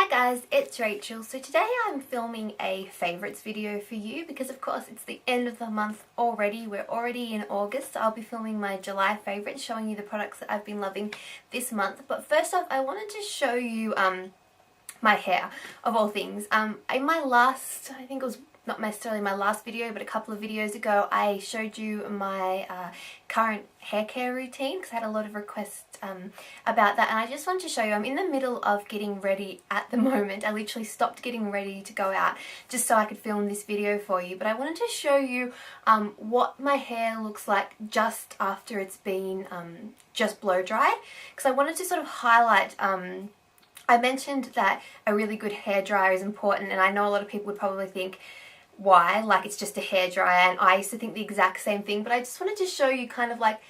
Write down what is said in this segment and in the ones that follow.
Hi guys, it's Rachel. So today I'm filming a favourites video for you because of course it's the end of the month already. We're already in August, so I'll be filming my July favourites, showing you the products that I've been loving this month. But first off, I wanted to show you my hair, of all things. In my last, I think it was not necessarily my last video, but a couple of videos ago, I showed you my current hair care routine because I had a lot of requests about that, and I just wanted to show you. I'm in the middle of getting ready at the moment. I literally stopped getting ready to go out just so I could film this video for you, but I wanted to show you what my hair looks like just after it's been just blow dried, because I wanted to sort of highlight I mentioned that a really good hairdryer is important, and I know a lot of people would probably think, why? Like, it's just a hairdryer, and I used to think the exact same thing, but I just wanted to show you kind of like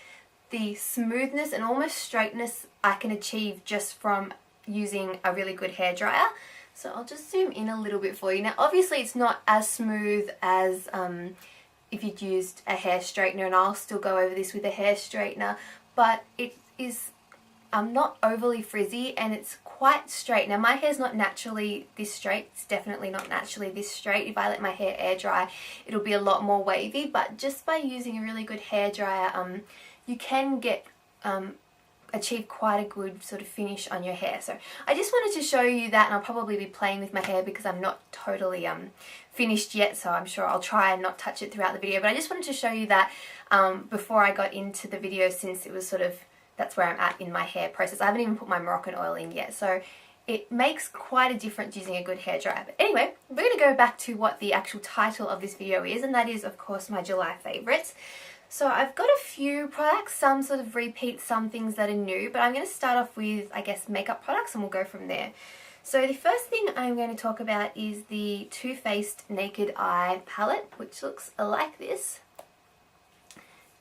the smoothness and almost straightness I can achieve just from using a really good hairdryer. So I'll just zoom in a little bit for you. Now obviously it's not as smooth as if you'd used a hair straightener, and I'll still go over this with a hair straightener, but it is not overly frizzy and it's quite straight. Now my hair's not naturally this straight, it's definitely not naturally this straight. If I let my hair air dry it'll be a lot more wavy, but just by using a really good hairdryer you can get achieve quite a good sort of finish on your hair. So I just wanted to show you that, and I'll probably be playing with my hair because I'm not totally finished yet, so I'm sure I'll try and not touch it throughout the video, but I just wanted to show you that before I got into the video, since it was sort of, that's where I'm at in my hair process. I haven't even put my Moroccan oil in yet, so it makes quite a difference using a good hairdryer. But anyway, we're going to go back to what the actual title of this video is, and that is of course my July favourites. So I've got a few products, some sort of repeat, some things that are new, but I'm going to start off with, I guess, makeup products, and we'll go from there. So the first thing I'm going to talk about is the Too Faced Naked Eye palette, which looks like this.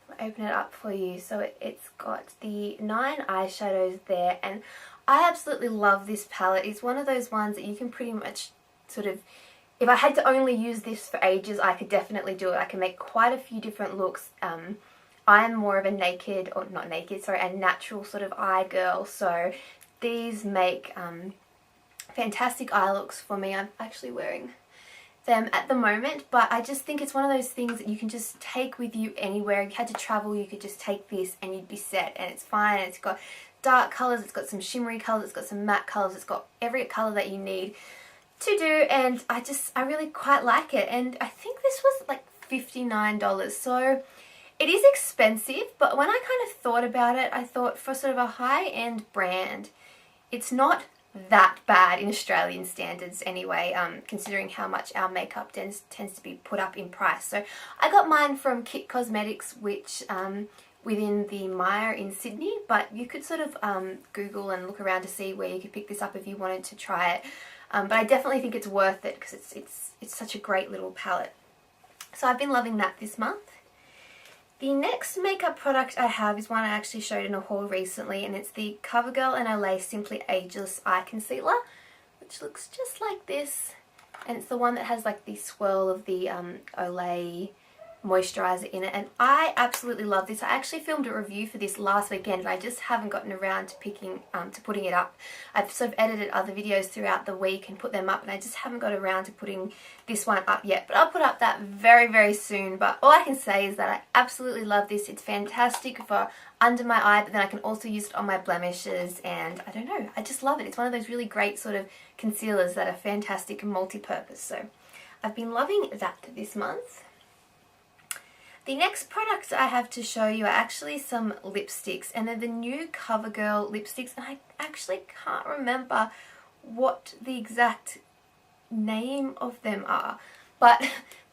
I'll open it up for you. So it's got the 9 eyeshadows there, and I absolutely love this palette. It's one of those ones that you can pretty much sort of, if I had to only use this for ages, I could definitely do it. I can make quite a few different looks. I'm more of a naked, or not naked, sorry, a natural sort of eye girl, so these make fantastic eye looks for me. I'm actually wearing them at the moment, but I just think it's one of those things that you can just take with you anywhere. If you had to travel, you could just take this and you'd be set, and it's fine. It's got dark colours, it's got some shimmery colours, it's got some matte colours, it's got every colour that you need to do, and I really quite like it. And I think this was like $59, so it is expensive, but when I kind of thought about it, I thought for sort of a high-end brand, it's not that bad in Australian standards anyway, considering how much our makeup tends to be put up in price. So I got mine from Kit Cosmetics, which within the Myer in Sydney, but you could sort of Google and look around to see where you could pick this up if you wanted to try it. But I definitely think it's worth it because it's such a great little palette. So I've been loving that this month. The next makeup product I have is one I actually showed in a haul recently, and it's the Covergirl and Olay Simply Ageless Eye Concealer, which looks just like this. And it's the one that has like the swirl of the Olay moisturizer in it, and I absolutely love this. I actually filmed a review for this last weekend, but I just haven't gotten around to putting it up. I've sort of edited other videos throughout the week and put them up, and I just haven't got around to putting this one up yet, but I'll put up that very, very soon. But all I can say is that I absolutely love this. It's fantastic for under my eye, but then I can also use it on my blemishes, and I don't know, I just love it. It's one of those really great sort of concealers that are fantastic and multi-purpose, so I've been loving that this month. The next products I have to show you are actually some lipsticks, and they're the new Covergirl lipsticks, and I actually can't remember what the exact name of them are, but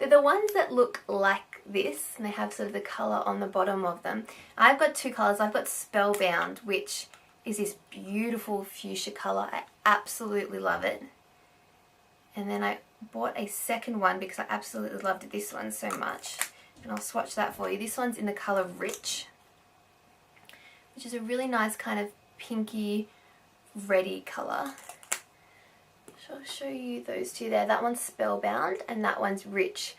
they're the ones that look like this, and they have sort of the colour on the bottom of them. I've got two colours. I've got Spellbound, which is this beautiful fuchsia colour. I absolutely love it. And then I bought a second one because I absolutely loved this one so much. And I'll swatch that for you. This one's in the colour Rich, which is a really nice kind of pinky reddy colour. So I'll show you those two there. That one's Spellbound and that one's Rich.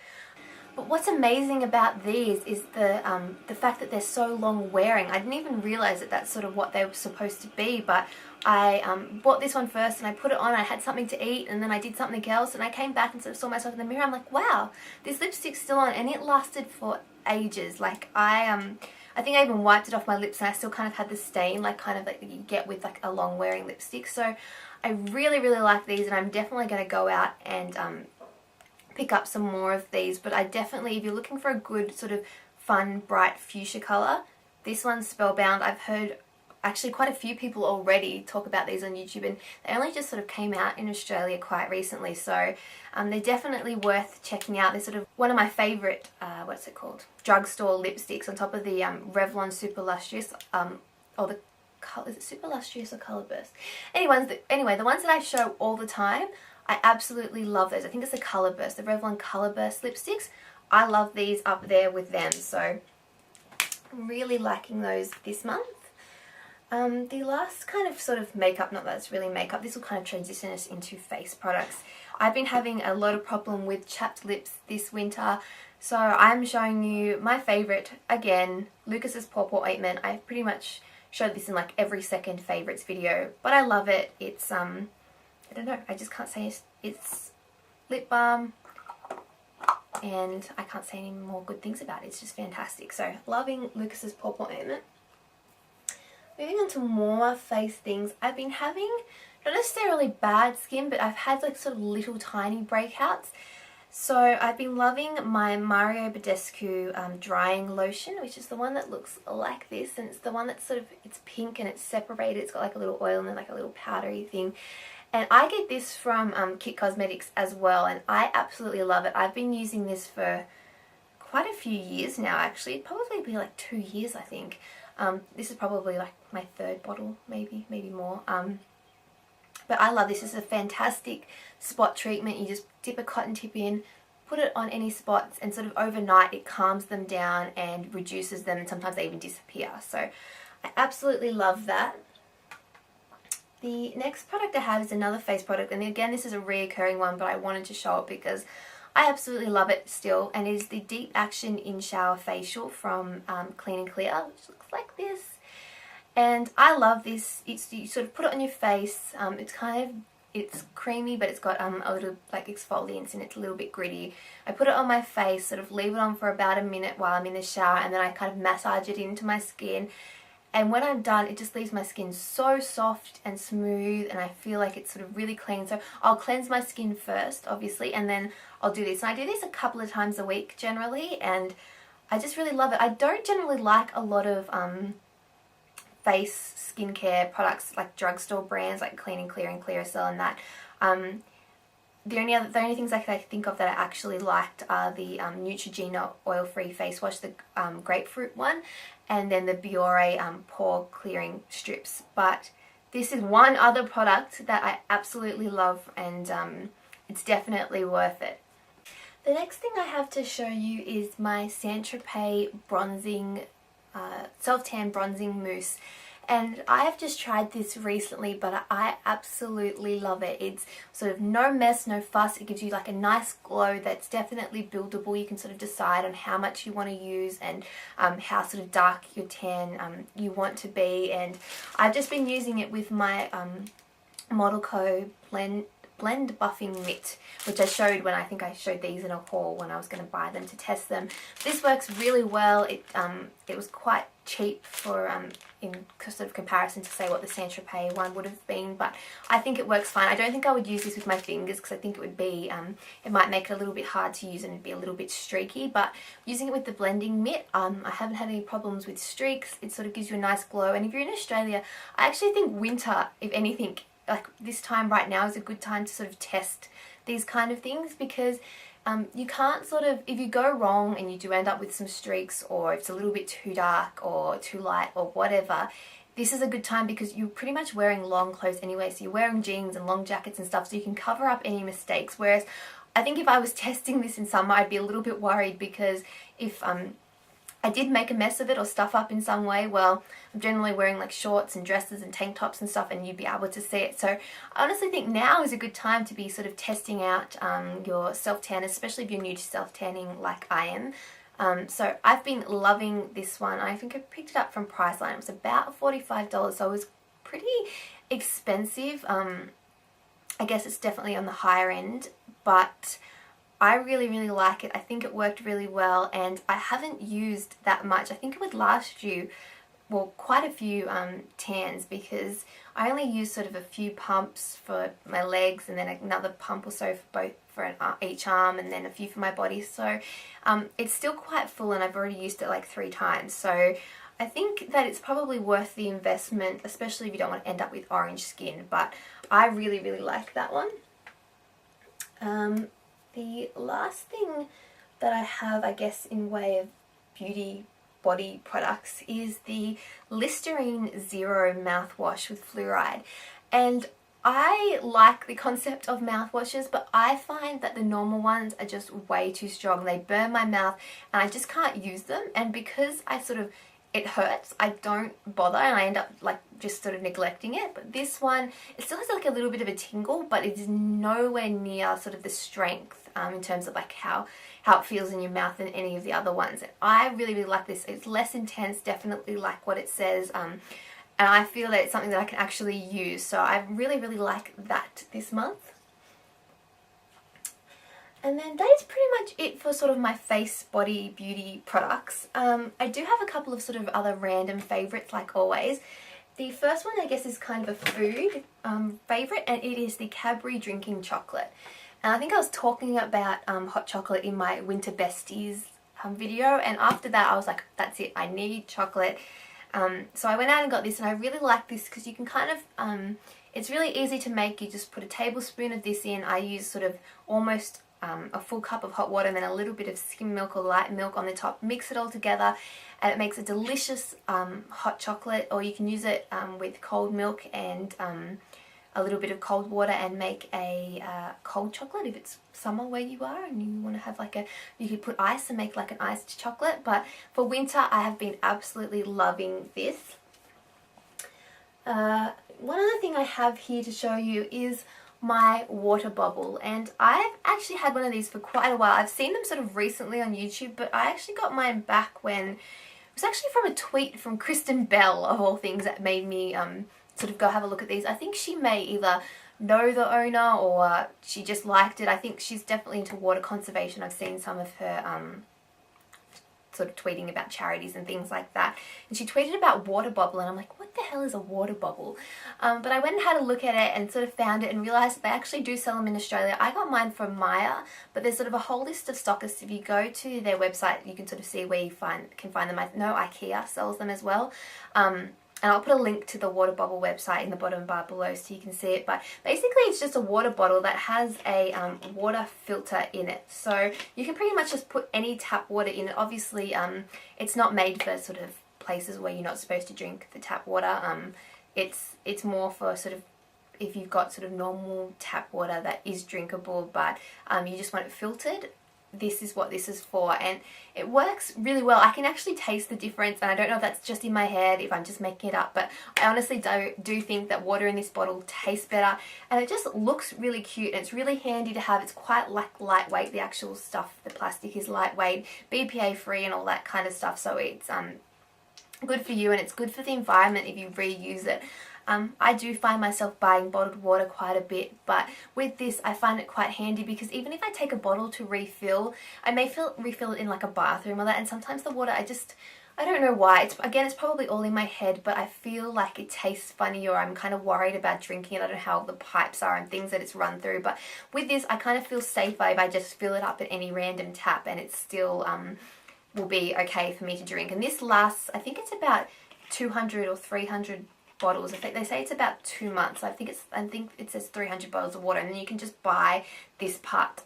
But what's amazing about these is the fact that they're so long wearing. I didn't even realise that that's sort of what they were supposed to be, but I bought this one first and I put it on, I had something to eat, and then I did something else, and I came back and sort of saw myself in the mirror. I'm like, wow, this lipstick's still on, and it lasted for ages. Like I think I even wiped it off my lips and I still kind of had the stain, like kind of like you get with like a long wearing lipstick. So I really, really like these, and I'm definitely going to go out and pick up some more of these. But I definitely, if you're looking for a good sort of fun, bright fuchsia colour, this one's Spellbound. I've heard actually quite a few people already talk about these on YouTube, and they only just sort of came out in Australia quite recently, so they're definitely worth checking out. They're sort of one of my favourite, what's it called, drugstore lipsticks on top of the Revlon Super Lustrous, or the, is it Super Lustrous or Colour Burst? Anyway, the ones that I show all the time, I absolutely love those. I think it's the Colour Burst, the Revlon Colour Burst lipsticks. I love these up there with them, so I'm really liking those this month. The last kind of sort of makeup, not that it's really makeup, this will kind of transition us into face products. I've been having a lot of problem with chapped lips this winter, so I'm showing you my favourite, again, Lucas's Pawpaw Ointment. I pretty much showed this in like every second favourites video, but I love it. It's, I don't know, I just can't say it's lip balm, and I can't say any more good things about it. It's just fantastic. So, loving Lucas's Pawpaw Ointment. Moving on to more face things, I've been having not necessarily bad skin, but I've had like sort of little tiny breakouts. So I've been loving my Mario Badescu drying lotion, which is the one that looks like this, and it's the one that's sort of, it's pink and it's separated. It's got like a little oil and then like a little powdery thing. And I get this from Kit Cosmetics as well, and I absolutely love it. I've been using this for quite a few years now, actually. It'd probably be like 2 years, I think. This is probably like my third bottle, maybe more. But I love this. This is a fantastic spot treatment. You just dip a cotton tip in, put it on any spots, and sort of overnight it calms them down and reduces them, and sometimes they even disappear. So I absolutely love that. The next product I have is another face product, and again this is a reoccurring one, but I wanted to show it because I absolutely love it still, and it is the Deep Action In Shower Facial from Clean & Clear, which looks like this. And I love this. You sort of put it on your face. It's creamy, but it's got a little like exfoliants in it. It's a little bit gritty. I put it on my face, sort of leave it on for about a minute while I'm in the shower, and then I kind of massage it into my skin. And when I'm done, it just leaves my skin so soft and smooth, and I feel like it's sort of really clean. So I'll cleanse my skin first, obviously, and then I'll do this. And I do this a couple of times a week generally, and I just really love it. I don't generally like a lot of face skincare products like drugstore brands like Clean & Clear and Clearasil and that. The only things I can think of that I actually liked are the Neutrogena oil-free face wash, the grapefruit one, and then the Biore pore clearing strips. But this is one other product that I absolutely love, and it's definitely worth it. The next thing I have to show you is my Tropez bronzing, self-tan bronzing mousse. And I have just tried this recently, but I absolutely love it. It's sort of no mess, no fuss. It gives you like a nice glow that's definitely buildable. You can sort of decide on how much you want to use and how sort of dark your tan you want to be. And I've just been using it with my Model Co. Blend Buffing Mitt, which I showed when I think I showed these in a haul when I was going to buy them to test them. This works really well. It was quite cheap for in sort of comparison to say what the Tropez one would have been, but I think it works fine. I don't think I would use this with my fingers because I think it would be it might make it a little bit hard to use and it'd be a little bit streaky, but using it with the blending mitt, I haven't had any problems with streaks. It sort of gives you a nice glow, and if you're in Australia, I actually think winter, if anything, like this time right now is a good time to sort of test these kind of things, because you can't sort of, if you go wrong and you do end up with some streaks, or it's a little bit too dark or too light or whatever, this is a good time because you're pretty much wearing long clothes anyway, so you're wearing jeans and long jackets and stuff, so you can cover up any mistakes. Whereas I think if I was testing this in summer, I'd be a little bit worried, because if I did make a mess of it or stuff up in some way, well, I'm generally wearing like shorts and dresses and tank tops and stuff, and you'd be able to see it. So I honestly think now is a good time to be sort of testing out your self-tan, especially if you're new to self-tanning like I am. So I've been loving this one. I think I picked it up from Priceline. It was about $45, so it was pretty expensive. I guess it's definitely on the higher end, but I really, really like it. I think it worked really well, and I haven't used that much. I think it would last you, well, quite a few tans, because I only use sort of a few pumps for my legs and then another pump or so for both, for each arm, and then a few for my body. So it's still quite full, and I've already used it like 3 times. So I think that it's probably worth the investment, especially if you don't want to end up with orange skin, but I really, really like that one. The last thing that I have, I guess, in way of beauty body products is the Listerine Zero mouthwash with fluoride. And I like the concept of mouthwashes, but I find that the normal ones are just way too strong. They burn my mouth and I just can't use them. And because it hurts, I don't bother, and I end up like just sort of neglecting it. But this one, it still has like a little bit of a tingle, but it is nowhere near sort of the strength in terms of like how it feels in your mouth than any of the other ones. And I really, really like this. It's less intense, definitely like what it says, and I feel that it's something that I can actually use. So I really, really like that this month. And then that is pretty much it for sort of my face, body, beauty products. I do have a couple of sort of other random favourites, like always. The first one, I guess, is kind of a food favourite, and it is the Cadbury drinking chocolate. And I think I was talking about hot chocolate in my Winter Besties video, and after that I was like, that's it, I need chocolate. So I went out and got this, and I really like this because you can kind of, it's really easy to make. You just put a tablespoon of this in. I use sort of almost a full cup of hot water and then a little bit of skim milk or light milk on the top. Mix it all together and it makes a delicious hot chocolate, or you can use it with cold milk and a little bit of cold water and make a cold chocolate if it's summer where you are and you want to have like you could put ice and make like an iced chocolate. But for winter I have been absolutely loving this. One other thing I have here to show you is my water bubble, and I've actually had one of these for quite a while. I've seen them sort of recently on YouTube, but I actually got mine back when it was actually from a tweet from Kristen Bell, of all things, that made me sort of go have a look at these. I think she may either know the owner or she just liked it. I think she's definitely into water conservation. I've seen some of her sort of tweeting about charities and things like that, and she tweeted about water bubble, and I'm like, what the hell is a water bubble? But I went and had a look at it and sort of found it and realised that they actually do sell them in Australia. I got mine from Maya, but there's sort of a whole list of stockists. If you go to their website, you can sort of see where you can find them. I know IKEA sells them as well. And I'll put a link to the water bubble website in the bottom bar below so you can see it. But basically it's just a water bottle that has a water filter in it. So you can pretty much just put any tap water in it. Obviously it's not made for sort of places where you're not supposed to drink the tap water. It's more for sort of if you've got sort of normal tap water that is drinkable, but you just want it filtered. This is what this is for, and it works really well. I can actually taste the difference, and I don't know if that's just in my head, if I'm just making it up, but I honestly do think that water in this bottle tastes better, and it just looks really cute, and it's really handy to have. It's quite like lightweight. The actual stuff, the plastic is lightweight, BPA free and all that kind of stuff, so it's good for you, and it's good for the environment if you reuse it. I do find myself buying bottled water quite a bit, but with this I find it quite handy because even if I take a bottle to refill, I may refill it in like a bathroom or that, and sometimes the water I don't know why, it's probably all in my head, but I feel like it tastes funny, or I'm kind of worried about drinking it. I don't know how the pipes are and things that it's run through, but with this I kind of feel safer if I just fill it up at any random tap, and it still will be okay for me to drink. And this lasts, I think it's about 200 or 300 bottles. I think they say it's about 2 months. I think it says 300 bottles of water, and then you can just buy this part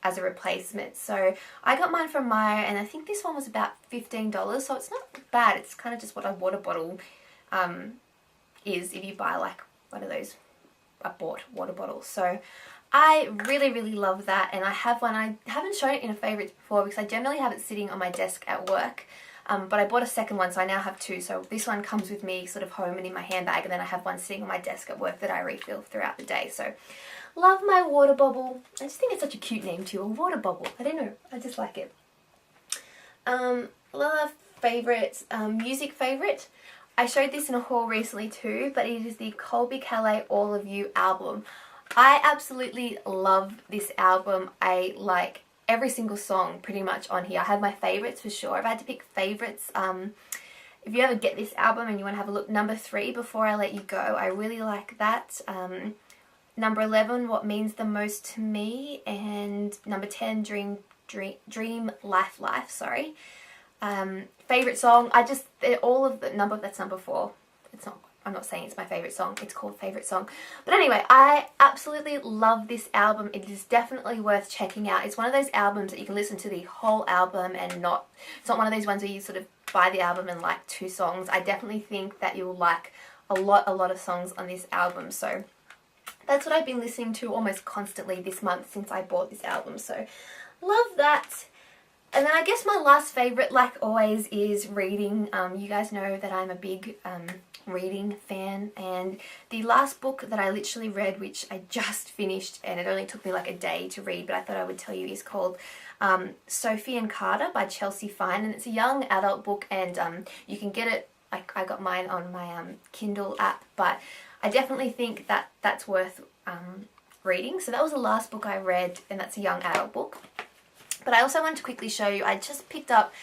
as a replacement. So I got mine from Maya, and I think this one was about $15, so it's not bad. It's kind of just what a water bottle is if you buy like one of those bought water bottles. So I really, really love that, and I have one. I haven't shown it in a favourites before because I generally have it sitting on my desk at work. But I bought a second one, so I now have 2. So this one comes with me sort of home and in my handbag, and then I have one sitting on my desk at work that I refill throughout the day. So love my water bubble. I just think it's such a cute name too, a water bubble. I don't know, I just like it. Another favourite, music favourite. I showed this in a haul recently too, but it is the Colbie Caillat All of You album. I absolutely love this album. I like every single song pretty much on here. I have my favourites for sure. If I had to pick favourites, if you ever get this album and you want to have a look, number 3, Before I Let You Go, I really like that. Number 11, What Means the Most to Me, and number 10, Dream Life, sorry. Favourite song, all of the that's number 4. I'm not saying it's my favourite song, it's called Favourite Song. But anyway, I absolutely love this album. It is definitely worth checking out. It's one of those albums that you can listen to the whole album and it's not one of those ones where you sort of buy the album and like 2 songs. I definitely think that you'll like a lot of songs on this album. So that's what I've been listening to almost constantly this month since I bought this album. So love that. And then I guess my last favourite, like always, is reading. You guys know that I'm a big reading fan, and the last book that I literally read, which I just finished, and it only took me like a day to read, but I thought I would tell you, is called Sophie and Carter by Josphine, and it's a young adult book, and you can get it, like I got mine on my Kindle app, but I definitely think that that's worth reading. So that was the last book I read, and that's a young adult book. But I also want to quickly show you, I just picked up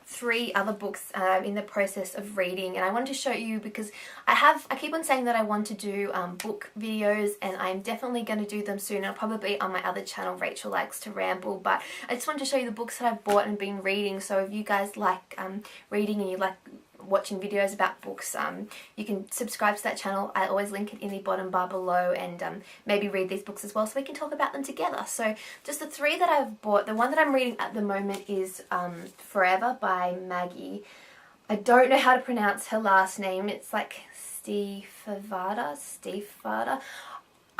3 other books in the process of reading, and I wanted to show you because I keep on saying that I want to do book videos, and I'm definitely going to do them soon. I'll probably be on my other channel, Rachael Likes to Ramble, but I just wanted to show you the books that I've bought and been reading. So if you guys like reading and you like watching videos about books, you can subscribe to that channel. I always link it in the bottom bar below, and maybe read these books as well so we can talk about them together. So just the 3 that I've bought. The one that I'm reading at the moment is Forever by Maggie. I don't know how to pronounce her last name. It's like Stiefvater.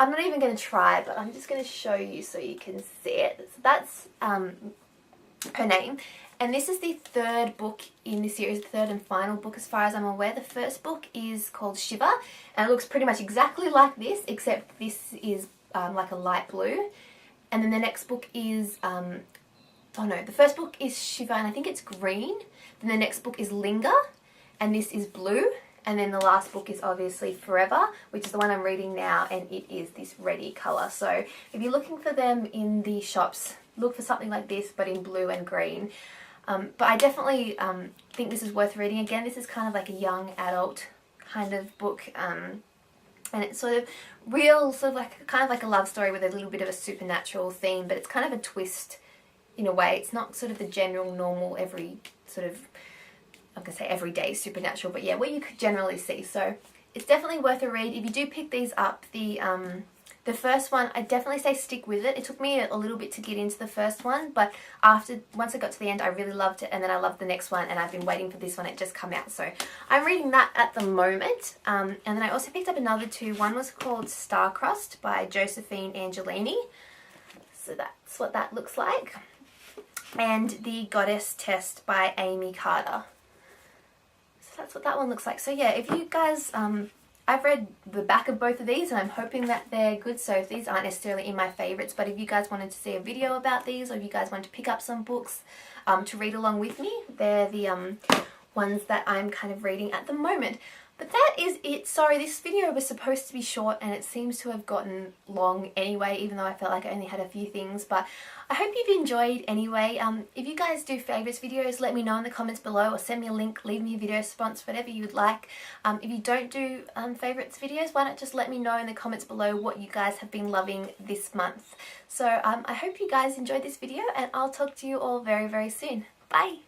I'm not even going to try, but I'm just going to show you so you can see it. So that's her name. And this is the 3rd book in the series, the 3rd and final book as far as I'm aware. The first book is called Shiver, and it looks pretty much exactly like this, except this is like a light blue. And then the next book is, the first book is Shiver, and I think it's green. Then the next book is Linger, and this is blue. And then the last book is obviously Forever, which is the one I'm reading now, and it is this reddy colour. So if you're looking for them in the shops, look for something like this, but in blue and green. But I definitely think this is worth reading. Again, this is kind of like a young adult kind of book, and it's sort of real, kind of like a love story with a little bit of a supernatural theme, but it's kind of a twist in a way. It's not sort of the general, normal, everyday supernatural, but yeah, what you could generally see. So it's definitely worth a read. If you do pick these up, the first one, I definitely say stick with it. It took me a little bit to get into the first one, but once I got to the end, I really loved it, and then I loved the next one, and I've been waiting for this one. It just come out, so I'm reading that at the moment. And then I also picked up another 2. One was called Starcrossed by Josphine Angelini. So that's what that looks like. And The Goddess Test by Aimee Carter. So that's what that one looks like. So yeah, if you guys... I've read the back of both of these, and I'm hoping that they're good. So if these aren't necessarily in my favourites, but if you guys wanted to see a video about these, or if you guys want to pick up some books to read along with me, they're the ones that I'm kind of reading at the moment. But that is it. Sorry, this video was supposed to be short, and it seems to have gotten long anyway, even though I felt like I only had a few things. But I hope you've enjoyed anyway. If you guys do favourites videos, let me know in the comments below, or send me a link, leave me a video response, whatever you would like. If you don't do favourites videos, why not just let me know in the comments below what you guys have been loving this month. So I hope you guys enjoyed this video, and I'll talk to you all very, very soon. Bye!